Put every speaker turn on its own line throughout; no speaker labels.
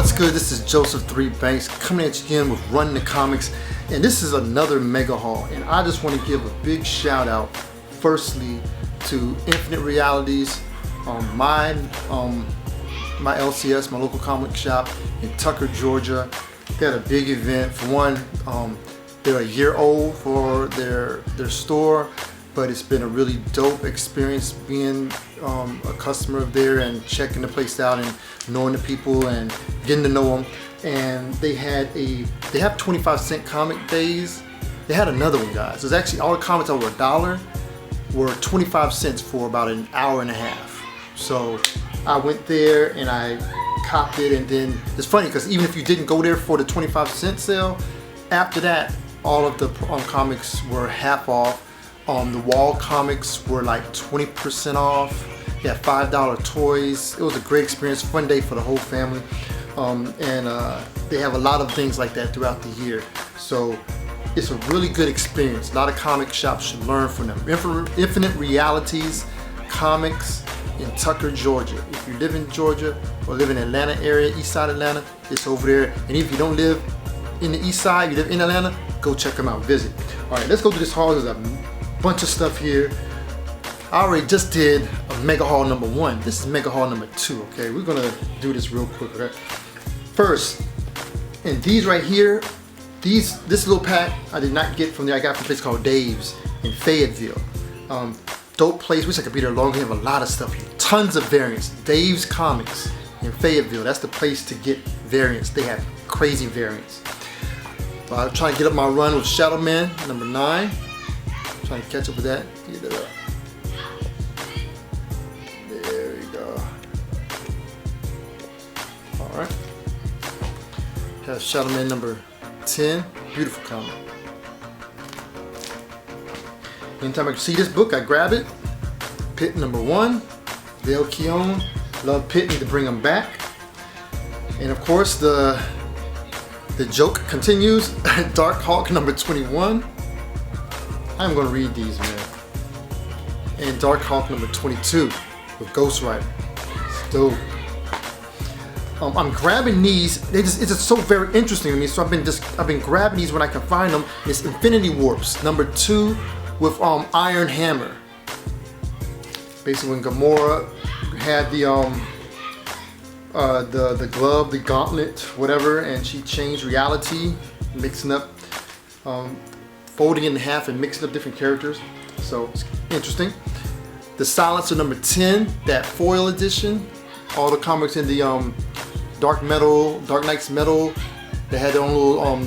What's good? This is Joseph 3 Banks coming at you again with Running the Comics, and this is another mega haul. And I just want to give a big shout out, firstly, to Infinite Realities, my LCS, my local comic shop in Tucker, Georgia. They had a big event. For one, they're a year old for their store, but it's been a really dope experience being a customer of theirs and checking the place out and knowing the people and getting to know them. And they have 25-cent comic days. They had another one, guys. There's actually all the comics over $1 were 25 cents for about an hour and a half. So I went there and I copped it, and then it's funny because even if you didn't go there for the 25-cent sale, after that all of the comics were half off. The wall comics were like 20% off. They had $5 toys. It was a great experience, fun day for the whole family. They have a lot of things like that throughout the year. So it's a really good experience. A lot of comic shops should learn from them. Infinite Realities Comics in Tucker, Georgia. If you live in Georgia or live in Atlanta area, east side Atlanta, it's over there. And if you don't live in the east side, you live in Atlanta, go check them out, visit. All right, let's go through this haul. There's a bunch of stuff here. I already just did a mega haul number 1. This is mega haul number 2, okay? We're gonna do this real quick, okay? First, and these right here, this little pack I did not get from there. I got from a place called Dave's in Fayetteville. Dope place. Wish I could be there longer. They have a lot of stuff here. Tons of variants. Dave's Comics in Fayetteville. That's the place to get variants. They have crazy variants. I'm trying to get up my run with Shadowman number 9. Trying to catch up with that. Get it up. There we go. Alright. Have Shadowman number 10. Beautiful comic. Anytime I can see this book, I grab it. Pitt number 1. Dale Keown. Love Pitt, need to bring him back. And of course the joke continues. Darkhawk number 21. I'm gonna read these, man. And Darkhawk number 22 with Ghost Rider. It's dope. I'm grabbing these. It's just so very interesting to me. So I've been grabbing these when I can find them. It's Infinity Warps number 2 with Iron Hammer. Basically, when Gamora had the glove, the gauntlet, whatever, and she changed reality, mixing up. Folding it in half and mixing up different characters. So it's interesting. The Silencer number 10, that foil edition. All the comics in the Dark Knight's metal. They had their own little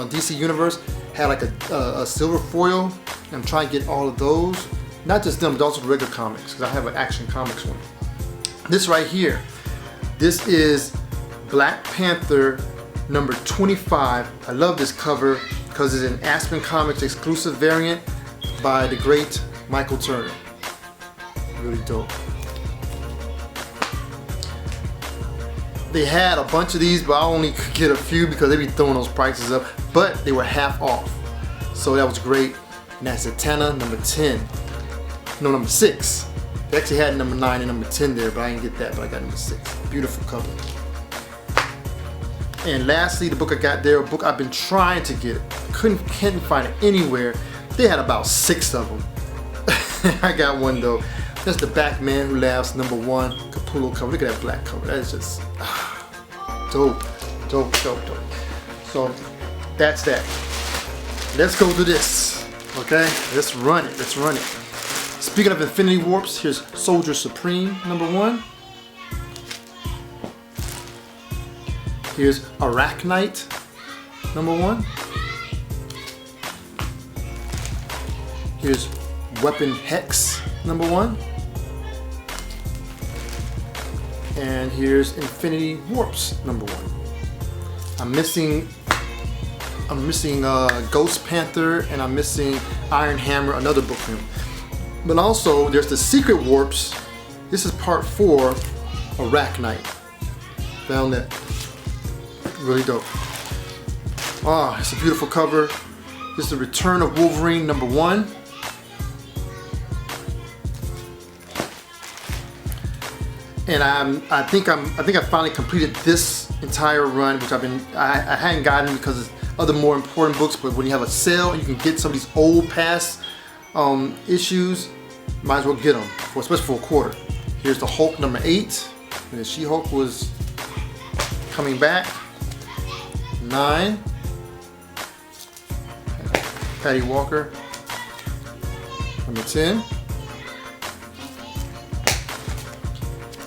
DC universe. Had like a silver foil. I'm trying to get all of those. Not just them, but also the regular comics, because I have an Action Comics one. This right here. This is Black Panther number 25. I love this cover because it's an Aspen Comics exclusive variant by the great Michael Turner. Really dope. They had a bunch of these, but I only could get a few because they be throwing those prices up. But they were half off, so that was great. And that's Zatanna number 10. No, number 6. They actually had number 9 and number 10 there, but I didn't get that. But I got number 6. Beautiful cover. And lastly, the book I got there, a book I've been trying to get. Couldn't find it anywhere. They had about 6 of them. I got one though. That's the Batman Who Laughs number 1 Capullo cover. Look at that black cover. That is just dope. So that's that. Let's go do this. Okay? Let's run it. Speaking of Infinity Warps, here's Soldier Supreme number 1. Here's Arach-knight number 1. Here's Weapon Hex number 1. And here's Infinity Warps number 1. I'm missing Ghost Panther, and I'm missing Iron Hammer, another book from him. But also there's the Secret Warps. This is part 4, Arach-knight. Found that. Really dope. Oh, it's a beautiful cover. This is the Return of Wolverine number 1. And I think I finally completed this entire run, which I hadn't gotten because of other more important books. But when you have a sale and you can get some of these old past issues, might as well get them, especially for a quarter. Here's the Hulk number 8. And the She-Hulk was coming back. 9. Patty Walker. Number 10.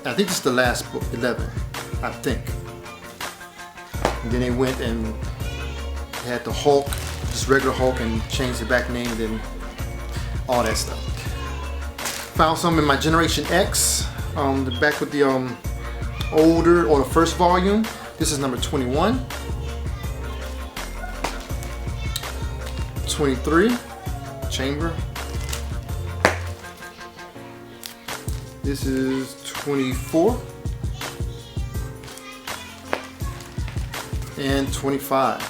I think this is the last book, 11, I think. And then they went and had the Hulk, just regular Hulk, and changed the back name and all that stuff. Found some in my Generation X, the back with the older, or the first volume. This is number 21. 23, Chamber. This is 24 and 25.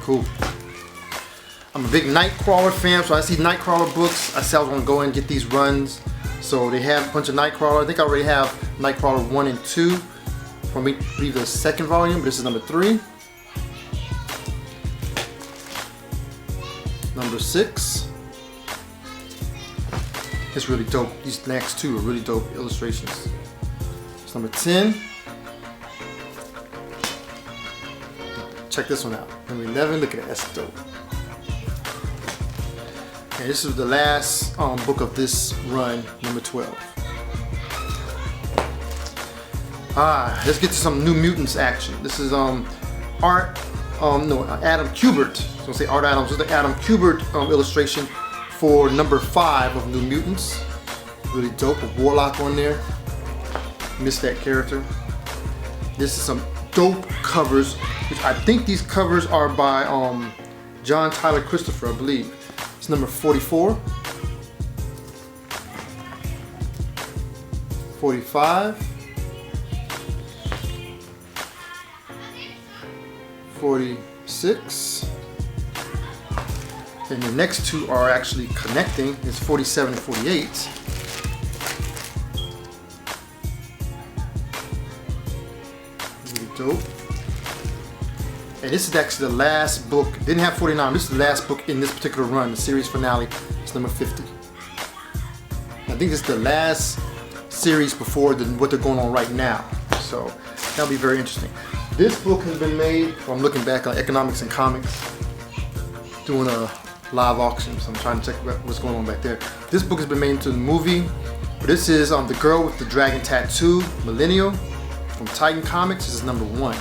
Cool. I'm a big Nightcrawler fan, so I see Nightcrawler books. I said I was gonna go and get these runs. So they have a bunch of Nightcrawler. I think I already have Nightcrawler 1 and 2 from I believe the second volume, but this is number 3. Number 6. It's really dope. These next two are really dope illustrations. It's number 10. Check this one out. Number 11. Look at that. That's dope. And this is the last book of this run, number 12. Let's get to some New Mutants action. This is Adam Kubert. I was gonna say Art Adams. This is the Adam Kubert illustration for number 5 of New Mutants. Really dope. A Warlock on there. Missed that character. This is some dope covers, which I think these covers are by John Tyler Christopher, I believe. It's number 44. 45. 46. And the next two are actually connecting. It's 47 and 48. Really dope. And this is actually the last book. Didn't have 49. This is the last book in this particular run, the series finale. It's number 50. I think this is the last series before what they're going on right now. So that'll be very interesting. This book has been made. I'm looking back on Economics and Comics, doing a live auction, so I'm trying to check what's going on back there. This book has been made into a movie. This is The Girl with the Dragon Tattoo, Millennial, from Titan Comics. This is number 1.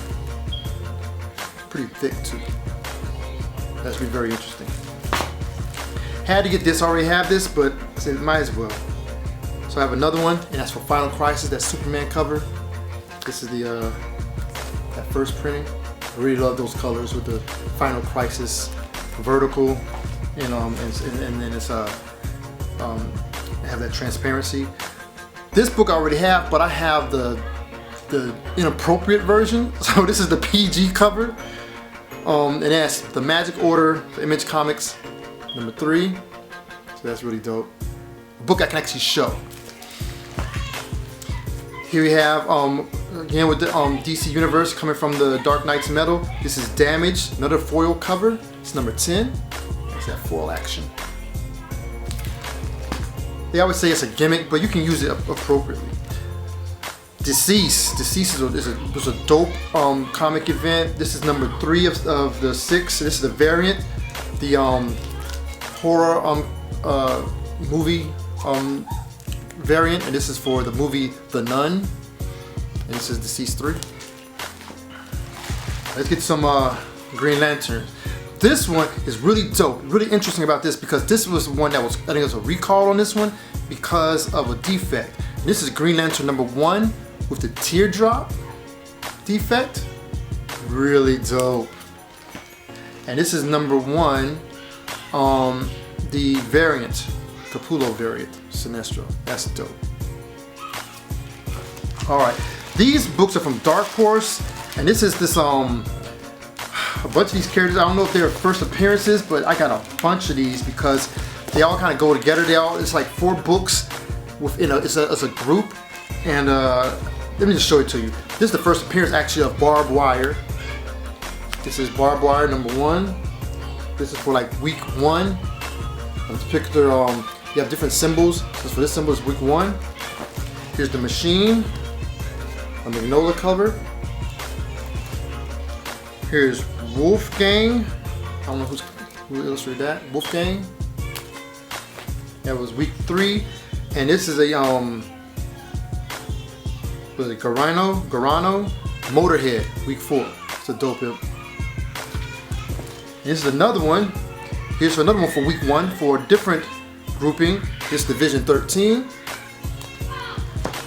Pretty thick too. That's be very interesting. Had to get this, I already have this, but I said might as well. So I have another one, and that's for Final Crisis, that Superman cover. This is the that first printing. I really love those colors with the Final Crisis vertical. And then it's have that transparency. This book I already have, but I have the inappropriate version. So this is the PG cover. And that's the Magic Order for Image Comics, number 3. So that's really dope. A book I can actually show. Here we have again with the DC Universe coming from the Dark Knight's metal. This is Damage, another foil cover. It's number 10. That foil action. They always say it's a gimmick, but you can use it appropriately. DCeased. DCeased was a dope comic event. This is number 3 of the 6. This is the variant, the horror movie variant, and this is for the movie The Nun. And this is DCeased 3. Let's get some Green Lantern. This one is really dope, really interesting about this, because this was one that was, I think it was a recall on this one because of a defect. And this is Green Lantern number 1 with the teardrop defect. Really dope. And this is number 1, the variant, Capullo variant, Sinestro. That's dope. Alright, these books are from Dark Horse, and this is this a bunch of these characters. I don't know if they're first appearances, but I got a bunch of these because they all kind of go together. It's like 4 books within it's a group, And let me just show it to you. This is the first appearance actually of Barbed Wire. This is Barbed Wire #1. This is for like week 1. On this particular, you have different symbols. So for this symbol is week 1. Here's the Machine, a Magnolia cover. Here's Wolfgang. I don't know who illustrated that. Wolfgang. That was week 3, and this is a was it Garano Motorhead week 4. It's a dope hip. This is another one. Here's another one for week 1 for a different grouping. This is Division 13.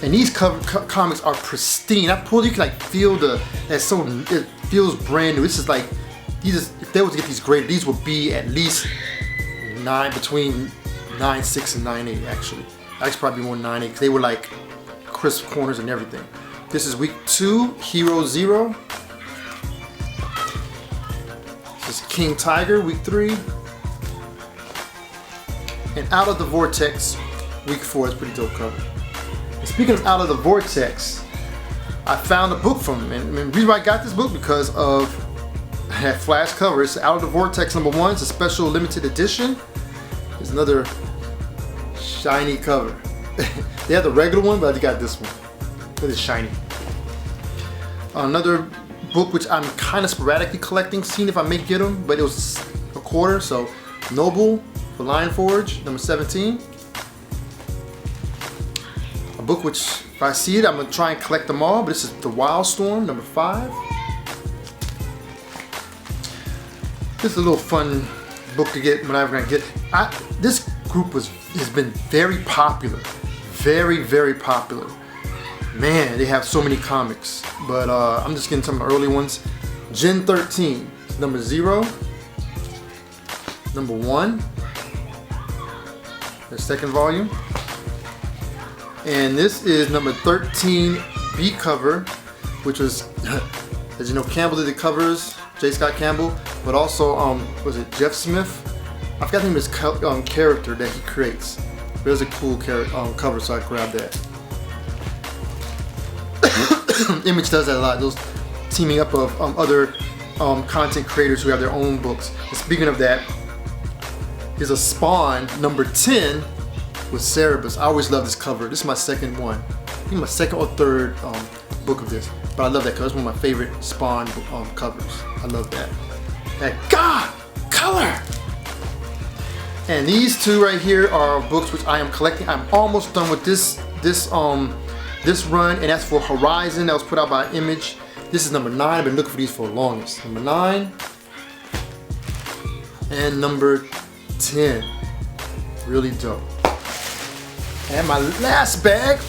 And these comics are pristine. I pulled, you can like feel it feels brand new. This is like, if they were to get these graded, these would be at least between 9.6 and 9.8 actually. Actually probably more 9.8 because they were like crisp corners and everything. This is week 2, Hero Zero. This is King Tiger, week 3. And Out of the Vortex, week 4. It's pretty dope cover. And speaking of Out of the Vortex, I found a book from him. And the reason why I got this book because of that flash cover. It's Out of the Vortex #1. It's a special limited edition. There's another shiny cover. They have the regular one, but I got this one. It's shiny. Another book which I'm kind of sporadically collecting, seeing if I may get them, but it was a quarter. So Noble for Lion Forge, #17. A book which, if I see it, I'm gonna try and collect them all. But this is The Wildstorm, #5. This is a little fun book to get whenever I get. This group has been very popular, very popular. Man, they have so many comics. But I'm just getting some of the early ones. Gen 13, #0, #1. The second volume. And this is #13 B cover, which was, as you know, Campbell did the covers, J. Scott Campbell, but also, was it Jeff Smith? I forgot the name of his character that he creates. But it was a cool cover, so I grabbed that. Image does that a lot, those teaming up of other content creators who have their own books. And speaking of that, here's a Spawn #10 with Cerebus. I always love this cover. This is my second one. I think my second or third book of this. But I love that cover. It's one of my favorite Spawn covers. I love that. That color! And these two right here are books which I am collecting. I'm almost done with this run, and that's for Horizon. That was put out by Image. This is #9. I've been looking for these for the longest. #9 and #10. Really dope. And my last bag.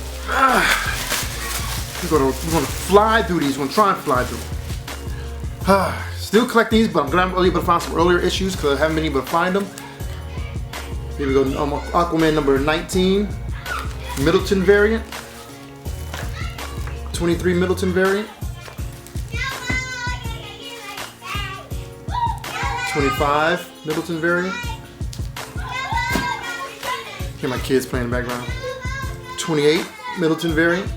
We're gonna fly through these. We're gonna try and fly through. Still collecting these, but I'm glad I'm able to find some earlier issues because I haven't been able to find them. Here we go. Aquaman #19, Middleton variant. 23 Middleton variant. 25 Middleton variant. Hear my kids playing in the background. 28 Middleton variant.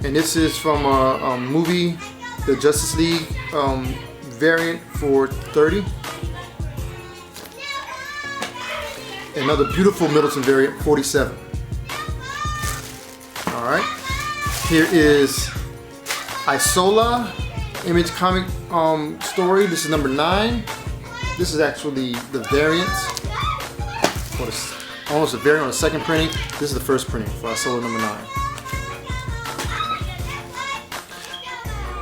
And this is from a movie, the Justice League variant for 30. Another beautiful Middleton variant, 47. Alright. Here is Isola, Image comic story. This is #9. This is actually the variant. Almost a variant on the second printing. This is the first printing for Isola #9.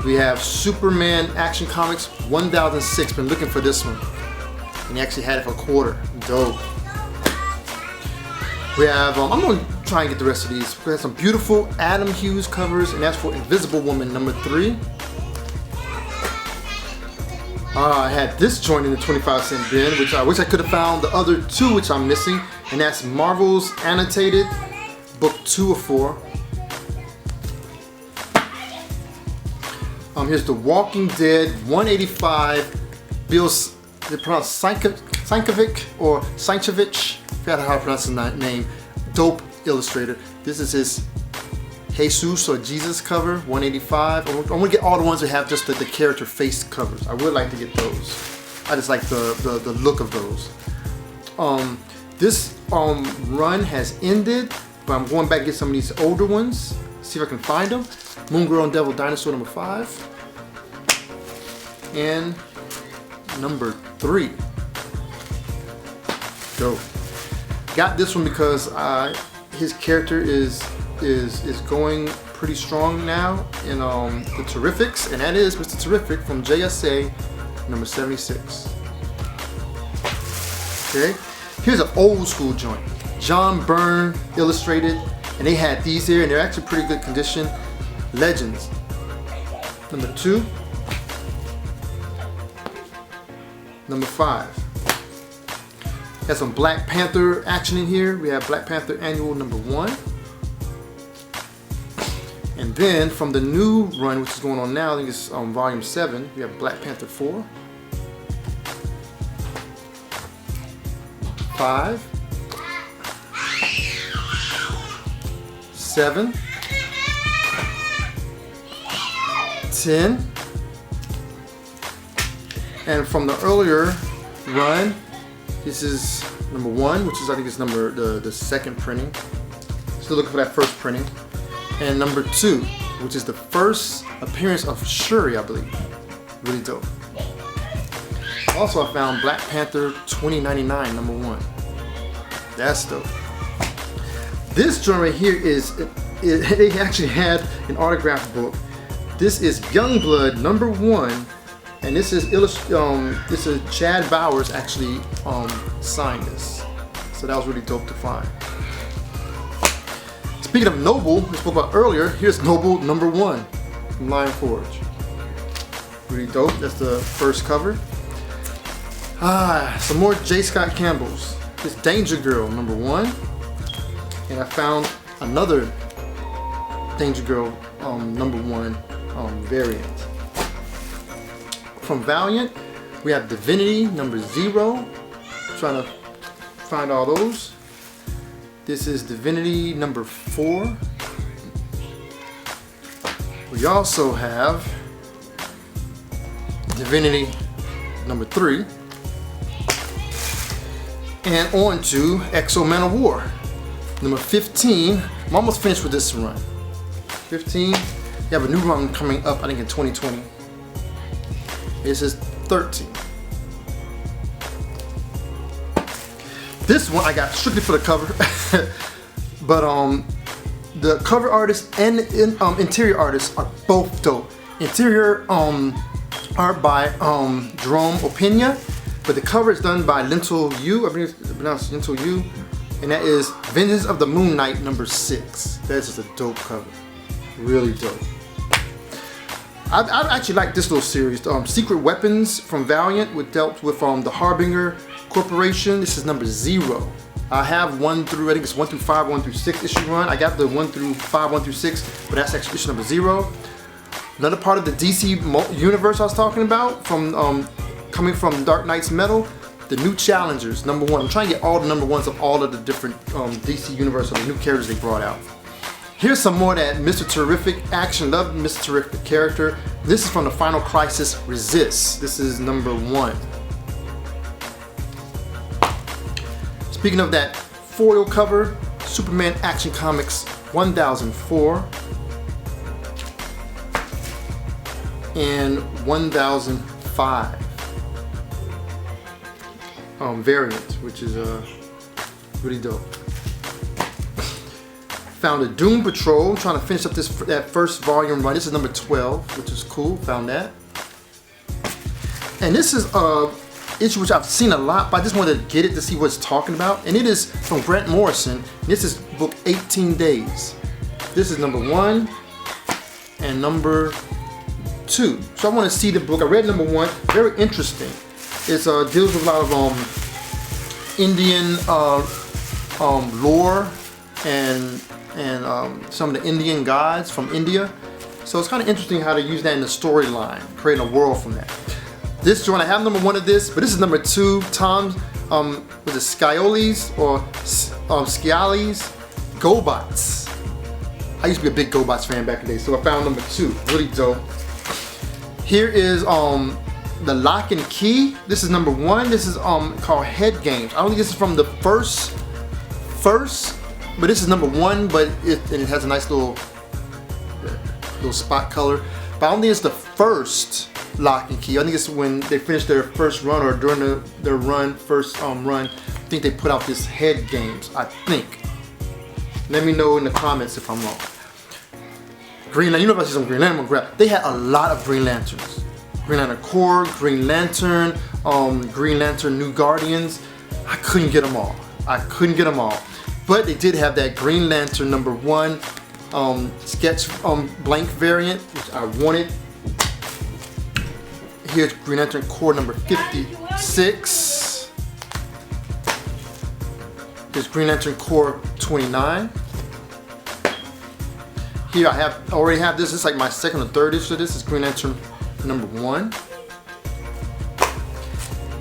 We have Superman Action Comics 1006. Been looking for this one. And he actually had it for a quarter. Dope. We have, I'm going to try and get the rest of these. We have some beautiful Adam Hughes covers, and that's for Invisible Woman #3. I had this joint in the 25-cent bin, which I wish I could have found the other two which I'm missing, and that's Marvel's Annotated, book 2 of 4. Here's The Walking Dead 185, Bill, they pronounce Sienkiewicz or Sienkiewicz. I forgot how to pronounce his name. Dope illustrator. This is his Jesus or Jesus cover, 185. I'm gonna get all the ones that have just the character face covers. I would like to get those. I just like the look of those. This run has ended, but I'm going back and get some of these older ones. See if I can find them. Moon Girl and Devil Dinosaur number 5. And number 3. Dope. Got this one because his character is going pretty strong now in the Terrifics, and that is Mr. Terrific from JSA number 76. Okay, here's an old school joint. John Byrne illustrated, and they had these here, and they're actually pretty good condition. Legends number 2, number 5. Got some Black Panther action in here. We have Black Panther Annual number 1. And then from the new run, which is going on now, I think it's volume 7, we have Black Panther 4, 5, 7, 10, and from the earlier run, this is number 1, which is I think it's the second printing. Still looking for that first printing. And number 2, which is the first appearance of Shuri, I believe. Really dope. Also, I found Black Panther 2099, number 1. That's dope. This joint right here is, they actually had an autograph book. This is Youngblood number 1, and this is Chad Bowers actually signed this. So that was really dope to find. Speaking of Noble, we spoke about earlier, here's Noble number 1 from Lion Forge. Really dope. That's the first cover. Some more J. Scott Campbell's. This Danger Girl number 1, and I found another Danger Girl number 1 variant. From Valiant, we have Divinity number 0. Trying to find all those. This is Divinity number 4. We also have Divinity number 3. And on to Exo Man of War number 15. I'm almost finished with this run. 15. You have a new run coming up, I think in 2020. This is 13. This one I got strictly for the cover, but the cover artist and interior artists are both dope. Interior art by Jerome Opeña, but the cover is done by Lentil Yu, I believe it's pronounced Lentil Yu, and that is Vengeance of the Moon Knight number 6. That's just a dope cover, really dope. I actually like this little series, Secret Weapons from Valiant, which dealt with the Harbinger Corporation. This is number 0. I have 1 through, I think it's 1 through 5, 1 through 6 issue run. I got the 1 through 5, 1 through 6, but that's actually issue number 0. Another part of the DC universe I was talking about, from coming from Dark Knight's Metal, the New Challengers, number 1. I'm trying to get all the number 1s of all of the different DC universe of the new characters they brought out. Here's some more of that Mr. Terrific action. Love Mr. Terrific character. This is from the Final Crisis Resist. This is number 1. Speaking of that foil cover, Superman Action Comics 1004 and 1005 variant, which is really dope. Found a Doom Patrol. I'm trying to finish up that first volume run. This is number 12, which is cool. Found that. And this is a issue which I've seen a lot, but I just wanted to get it to see what it's talking about. And it is from Grant Morrison. This is book 18 Days. This is number 1 and number 2. So I want to see the book. I read number 1. Very interesting. It deals with a lot of Indian lore and some of the Indian gods from India. So it's kind of interesting how to use that in the storyline, creating a world from that. This joint, I have number 1 of this, but this is number 2. Tom, was it Scioli's or Sciali's GoBots. I used to be a big GoBots fan back in the day, so I found number 2. Really dope. Here is the Lock and Key. This is number 1. This is called Head Games. I don't think this is from the first, but this is number 1. But it has a nice little spot color. But I don't think it's the first Lock and Key. I think it's when they finished their first run or during their first run. I think they put out this Head Games. I think. Let me know in the comments if I'm wrong. Green Lantern, you know if I see some Green Lantern, I'm gonna grab. They had a lot of Green Lanterns. Green Lantern Corps, Green Lantern, Green Lantern New Guardians. I couldn't get them all. But they did have that Green Lantern number 1 sketch blank variant, which I wanted. Here's Green Lantern Corps number 56. Here's Green Lantern Corps 29. Here I already have this. It's like my second or third issue of this. Is Green Lantern number 1.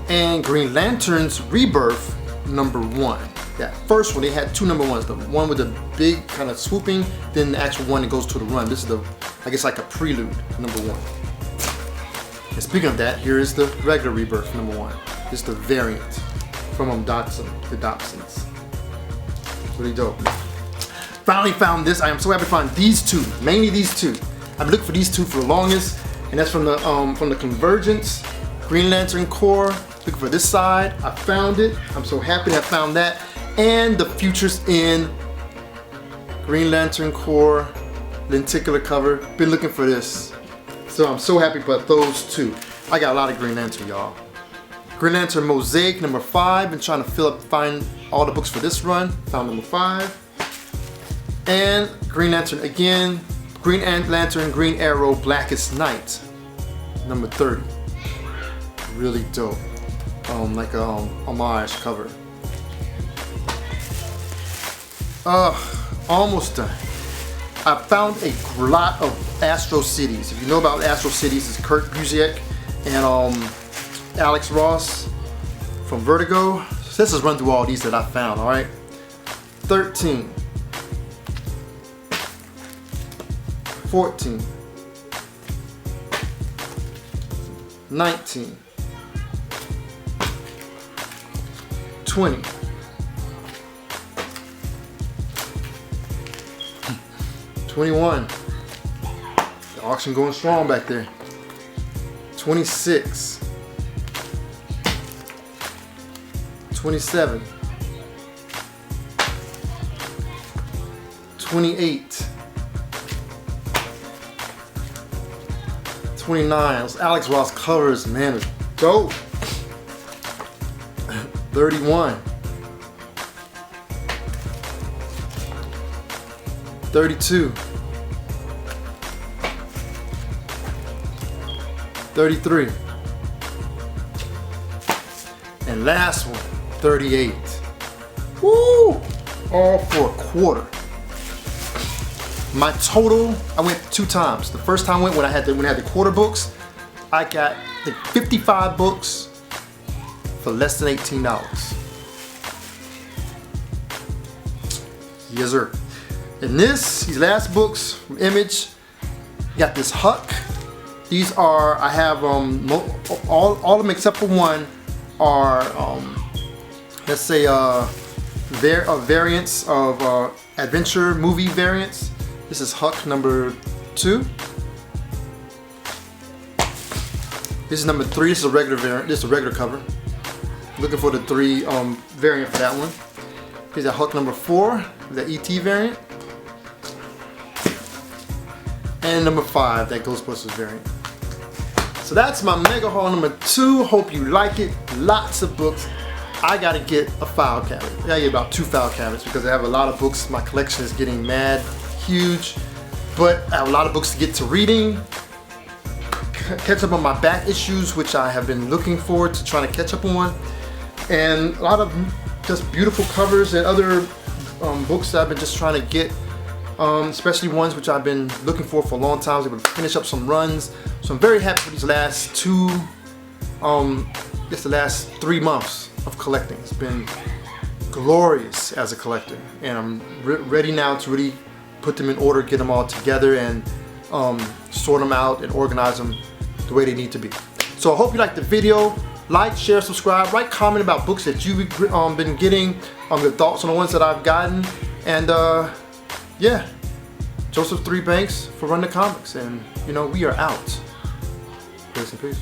And Green Lantern's Rebirth number 1. That first one, they had 2 number 1s. The one with the big kind of swooping, then the actual one that goes to the run. This is the, I guess, like a prelude, number 1. And speaking of that, here is the regular Rebirth number 1. This is the variant from the Dobsons. Really dope. Finally found this. I am so happy to find these 2. Mainly these 2. I've been looking for these 2 for the longest, and that's from the Convergence Green Lantern Corps. Looking for this side. I found it. I'm so happy to have found that. And the Futures in Green Lantern Corps lenticular cover. Been looking for this. So I'm so happy about those 2. I got a lot of Green Lantern, y'all. Green Lantern Mosaic number 5. Been trying to find all the books for this run. Found number 5. And Green Lantern again. Green Lantern, Green Arrow, Blackest Night, number 30. Really dope. Like a homage cover. Almost done. I found a lot of Astro Cities. If you know about Astro Cities, it's Kurt Busiek and Alex Ross from Vertigo. So let's just run through all these that I found, alright? 13. 14, 19, 20, 21. The auction going strong back there. 26, 27, 28. 29. Those Alex Ross covers, man, is dope. 31. 32. 33. And last one, 38. Woo! All for a quarter. My total, I went 2 times. The first time I went when I had the quarter books, I got like 55 books for less than $18. Yes, sir. And these last books from Image, got this Huck. These are, I have all of them except for one are let's say variants of adventure movie variants. This is Huck number 2. This is number 3. This is a regular variant. This is a regular cover. Looking for the 3 variant for that one. Here's a Huck number 4, the ET variant. And number 5, that Ghostbusters variant. So that's my mega haul number 2. Hope you like it. Lots of books. I gotta get a file cabinet. I gotta get about 2 file cabinets because I have a lot of books. My collection is getting mad huge, but I have a lot of books to get to reading. Catch up on my back issues, which I have been looking forward to trying to catch up on, and a lot of just beautiful covers and other books that I've been just trying to get, especially ones which I've been looking for a long time. I was able to finish up some runs, so I'm very happy for these last 2, just the last 3 months of collecting. It's been glorious as a collector, and I'm ready now to really put them in order, get them all together, and sort them out and organize them the way they need to be. So I hope you liked the video. Like, share, subscribe, write, comment about books that you've been getting, your thoughts on the ones that I've gotten, and yeah, Joseph 3 Banks for Run the Comics, and you know, we are out. Peace and peace.